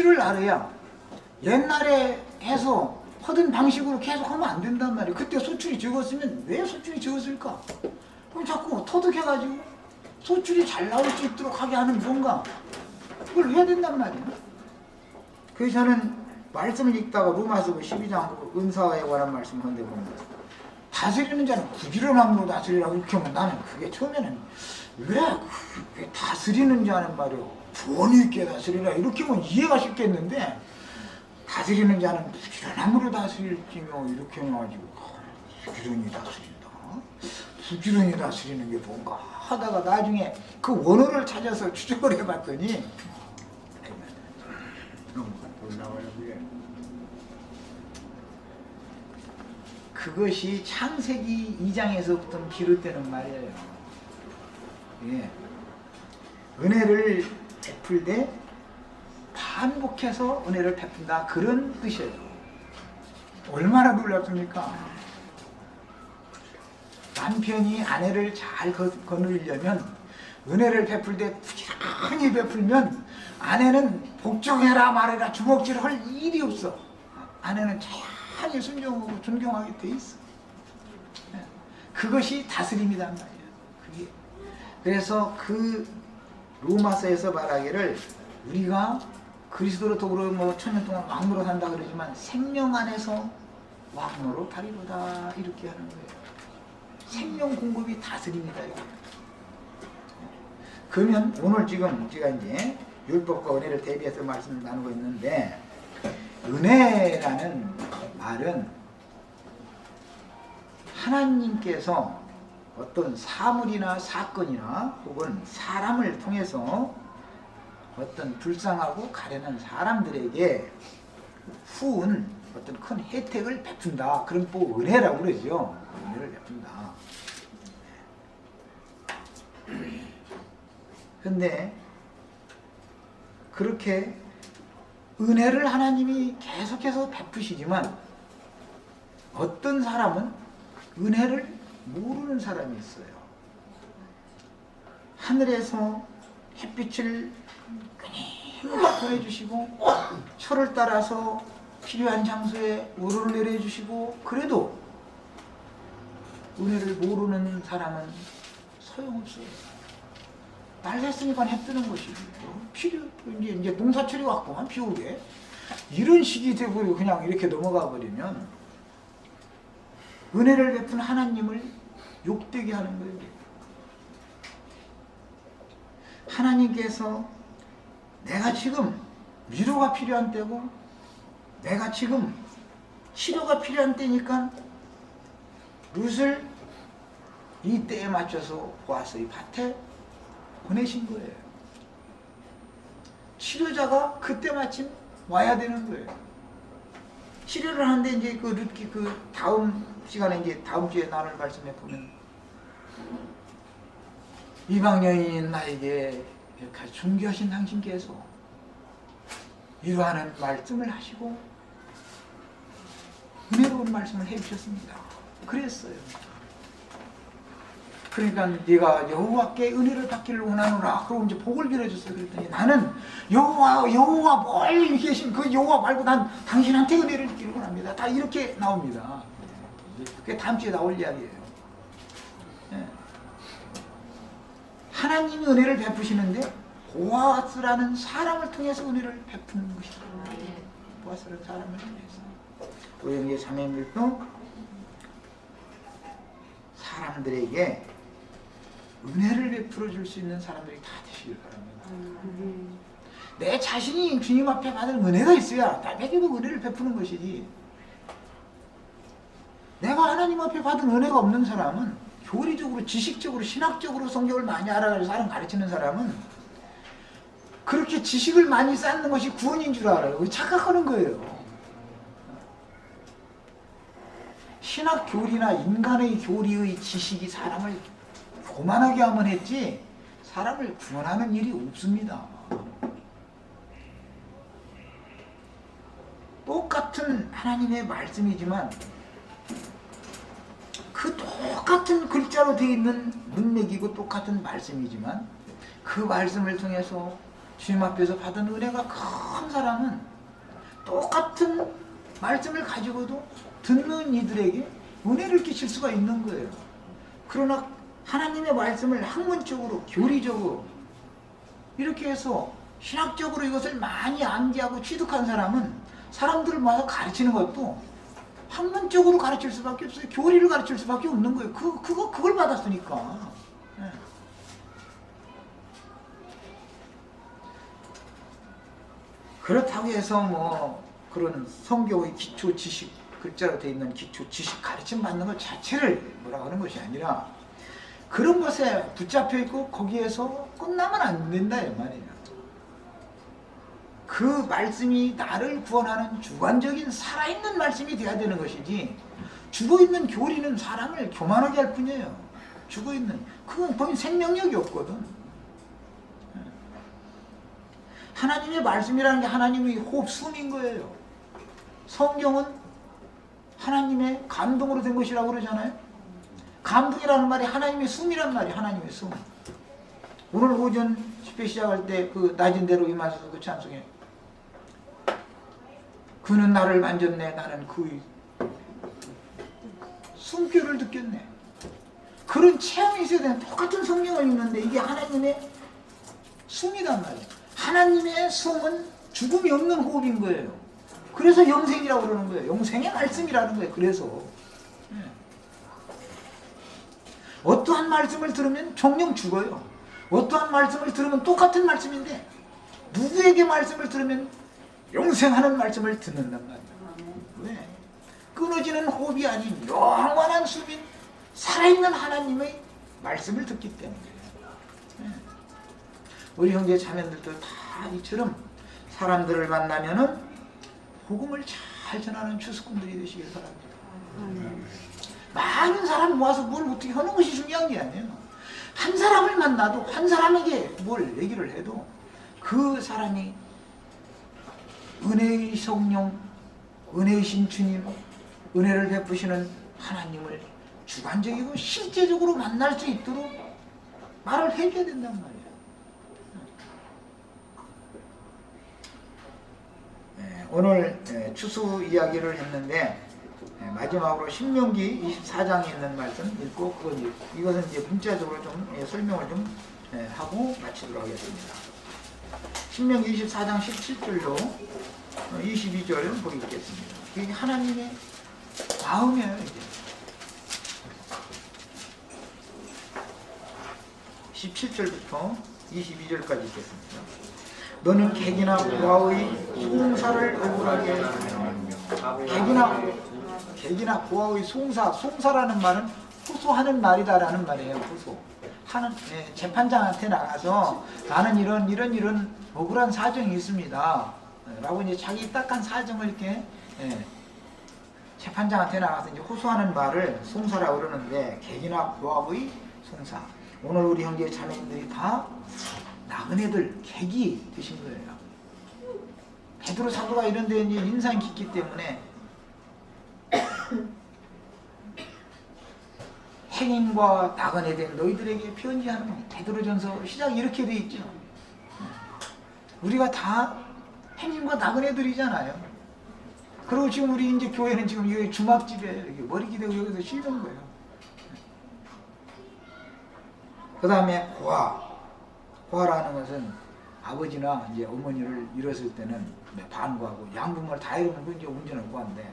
시기를 알아야 옛날에 해서 하던 방식으로 계속 하면 안 된단 말이에요. 그때 소출이 적었으면 왜 소출이 적었을까? 그럼 자꾸 터득해가지고 소출이 잘 나올 수 있도록 하게 하는 뭔가 그걸 해야 된단 말이에요. 그래서 저는 말씀을 읽다가 로마서 12장 은사에 관한 말씀을 하는데 보면 다스리는 자는 부지런함으로 다스리라고 이렇게 하면 나는 그게 처음에는 왜 다스리는 자는 말이요 본의 있게 다스리라 이렇게 하면 이해가 쉽겠는데 다스리는 자는 부지런함으로 다스릴지며 이렇게 해가지고 부지런히 다스린다. 부지런히 다스리는 게 뭔가 하다가 나중에 그 원어를 찾아서 추적을 해봤더니 그것이 창세기 2장에서부터 비롯되는 말이에요. 예. 은혜를 베풀 때 반복해서 은혜를 베푼다 그런 뜻이에요. 얼마나 놀랍습니까? 남편이 아내를 잘 거느리려면 은혜를 베풀 때 부지런히 베풀면 아내는 복종해라 말해라 주먹질 할 일이 없어. 아내는 자연히 순종하고 존경하게 돼 있어. 그것이 다스림이란 말이에요. 그게. 그래서 그 로마서에서 말하기를 우리가 그리스도로 더불어 뭐 천년 동안 왕노로 산다 그러지만 생명 안에서 왕노로 타리로다 이렇게 하는 거예요. 생명 공급이 다스립니다. 그러면 오늘 지금 제가 이제 율법과 은혜를 대비해서 말씀을 나누고 있는데 은혜라는 말은 하나님께서 어떤 사물이나 사건이나 혹은 사람을 통해서 어떤 불쌍하고 가련한 사람들에게 후운 어떤 큰 혜택을 베푼다. 그런 또 은혜라고 그러죠. 은혜를 베푼다. 근데 그렇게 은혜를 하나님이 계속해서 베푸시지만 어떤 사람은 은혜를 모르는 사람이 있어요. 하늘에서 햇빛을 끊임없이 보내주시고 철을 따라서 필요한 장소에 우르를 내려주시고 그래도 은혜를 모르는 사람은 소용없어요. 날 했으니까 해 뜨는 것이죠. 이제 농사철이 왔구만 비 오게. 이런 식이 되고 그냥 이렇게 넘어가 버리면 은혜를 베푼 하나님을 욕되게 하는 거예요. 하나님께서 내가 지금 위로가 필요한 때고 내가 지금 치료가 필요한 때니까 룻을 이 때에 맞춰서 와서 이 밭에 보내신 거예요. 치료자가 그때 마침 와야 되는 거예요. 치료를 하는데 이제 그 룻기 그 다음 시간에 이제 다음 주에 나눌 말씀에 보면 이방 여인인 나에게 이렇게 존귀하신 당신께서 이러한 말씀을 하시고 은혜로운 말씀을 해주셨습니다. 그랬어요. 그러니까 네가 여호와께 은혜를 받기를 원하노라. 그러고 이제 복을 빌어줬어요. 그랬더니 나는 여호와 멀리 계신 그 여호와 말고 난 당신한테 은혜를 받기를 원합니다. 다 이렇게 나옵니다. 그게 다음 주에 나올 이야기예요. 하나님이 은혜를 베푸시는데 보아스라는 사람을 통해서 은혜를 베푸는 것이죠. 보아스라는 사람을 통해서. 우리 형제 자매님들도 사람들에게 은혜를 베풀어 줄 수 있는 사람들이 다 되시길 바랍니다. 내 자신이 주님 앞에 받을 은혜가 있어야 남에게도 은혜를 베푸는 것이지. 내가 하나님 앞에 받은 은혜가 없는 사람은 교리적으로, 지식적으로, 신학적으로 성경을 많이 알아가지고 사람 가르치는 사람은 그렇게 지식을 많이 쌓는 것이 구원인 줄 알아요. 착각하는 거예요. 신학 교리나 인간의 교리의 지식이 사람을 교만하게 하면 했지 사람을 구원하는 일이 없습니다. 똑같은 하나님의 말씀이지만 그 똑같은 글자로 되어 있는 문맥이고 똑같은 말씀이지만 그 말씀을 통해서 주님 앞에서 받은 은혜가 큰 사람은 똑같은 말씀을 가지고도 듣는 이들에게 은혜를 끼칠 수가 있는 거예요. 그러나 하나님의 말씀을 학문적으로, 교리적으로 이렇게 해서 신학적으로 이것을 많이 암기하고 취득한 사람은 사람들을 모아서 가르치는 것도 학문적으로 가르칠 수밖에 없어요. 교리를 가르칠 수밖에 없는 거예요. 그걸 받았으니까. 예. 그렇다고 해서 뭐 그런 성경의 기초 지식, 글자로 되어 있는 기초 지식 가르침 받는 것 자체를 뭐라고 하는 것이 아니라 그런 것에 붙잡혀 있고 거기에서 끝나면 안 된다 이 말이에요. 그 말씀이 나를 구원하는 주관적인 살아있는 말씀이 돼야 되는 것이지, 죽어있는 교리는 사람을 교만하게 할 뿐이에요. 죽어있는, 그건 거의 생명력이 없거든. 하나님의 말씀이라는 게 하나님의 호흡, 숨인 거예요. 성경은 하나님의 감동으로 된 것이라고 그러잖아요. 감동이라는 말이 하나님의 숨이란 말이에요. 하나님의 숨. 오늘 오전 집회 시작할 때 그 낮은 대로 임하소서 그 찬송에 그는 나를 만졌네, 나는 그의 숨결을 느꼈네. 그런 체험이 있어야 되는, 똑같은 성경을 읽는데 이게 하나님의 숨이란 말이에요. 하나님의 숨은 죽음이 없는 호흡인 거예요. 그래서 영생이라고 그러는 거예요. 영생의 말씀이라는 거예요. 그래서 어떠한 말씀을 들으면 정령 죽어요. 어떠한 말씀을 들으면 똑같은 말씀인데 누구에게 말씀을 들으면 영생하는 말씀을 듣는단 말이에요. 왜? 끊어지는 호흡이 아닌 영원한 숨인 살아있는 하나님의 말씀을 듣기 때문이에요. 우리 형제 자매들도 다 이처럼 사람들을 만나면은 복음을 잘 전하는 추수꾼들이 되시길 바랍니다. 많은 사람 모아서 뭘 어떻게 하는 것이 중요한 게 아니에요. 한 사람을 만나도, 한 사람에게 뭘 얘기를 해도 그 사람이 은혜의 성령, 은혜이신 주님, 은혜를 베푸시는 하나님을 주관적이고 실제적으로 만날 수 있도록 말을 해줘야 된단 말이에요. 오늘 추수 이야기를 했는데 마지막으로 신명기 24장에 있는 말씀 읽고 이것은 이제 문자적으로 좀 설명을 좀 하고 마치도록 하겠습니다. 신명기 24장 17절로 22절 보겠습니다. 이게 하나님의 마음이에요. 이게 17절부터 22절까지 읽겠습니다. 너는 객이나 고아의 송사를 억울하게 하며 객이나 고아의 송사라는 말은 호소하는 말이다라는 말이에요. 호소. 재판장한테 나가서 나는 이런 억울한 사정이 있습니다. 라고 이제 자기 딱한 사정을 이렇게 재판장한테 나가서 이제 호소하는 말을 송사라고 그러는데, 객이나 고아의 송사. 오늘 우리 형제 자매님들이 다 나그네들, 객이 되신 거예요. 베드로 사도가 이런 데 이제 인상이 깊기 때문에 행인과 나그네 된 너희들에게 편지하는 베드로전서 시작이 이렇게 돼 있죠. 우리가 다 행인과 나그네들이잖아요. 그리고 지금 우리 이제 교회는 지금 여기 주막집에 여기 머리 기대고 여기서 쉬는 거예요. 그 다음에 고아라는 것은 아버지나 이제 어머니를 잃었을 때는 반고하고 양부모를 다 잃으면 그 이제 온전한 고아인데,